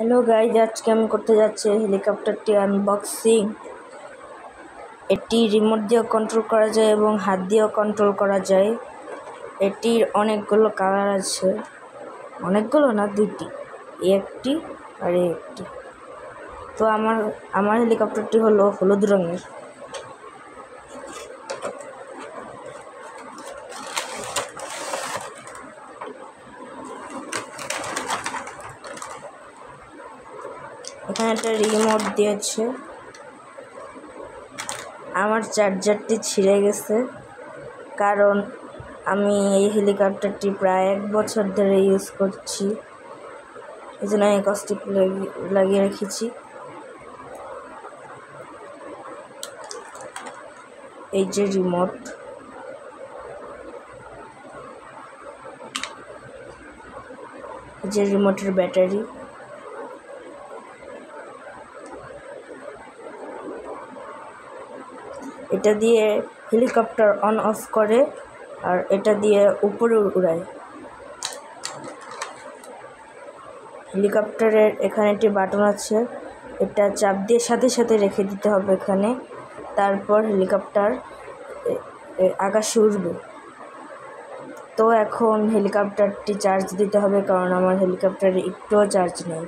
Hello guys, আজকে আমি করতে যাচ্ছি হেলিকপ্টারটি আনবক্সিং। এটি রিমোট দিয়েও কন্ট্রোল করা যায় এবং হাত দিয়েও কন্ট্রোল করা যায়। এটির অনেকগুলো কালার আছে, অনেকগুলো না, দুইটি, একটি আর একটি। তো আমার হেলিকপ্টারটি হলো হলুদ রঙের। এখানে একটা রিমোট দিয়েছে। আমার চার্জারটি ছিঁড়ে গেছে, কারণ আমি এই হেলিকপ্টারটি প্রায় 1 বছর ধরে ইউজ করছি, এই জন্য আমি কস্টিপ লাগিয়ে রেখেছি। এই যে রিমোট, এই যে রিমোটের ব্যাটারি। এটা দিয়ে হেলিকপ্টার অন অফ করে, আর এটা দিয়ে উপরে উড়ায়। হেলিকপ্টারের এখানে একটি বাটন আছে, এটা চাপ দিয়ে সাথে সাথে রেখে দিতে হবে এখানে, তারপর হেলিকপ্টার আকাশে উড়বে। তো এখন হেলিকপ্টারটি চার্জ দিতে হবে, কারণ আমার হেলিকপ্টারে একটুও চার্জ নেই।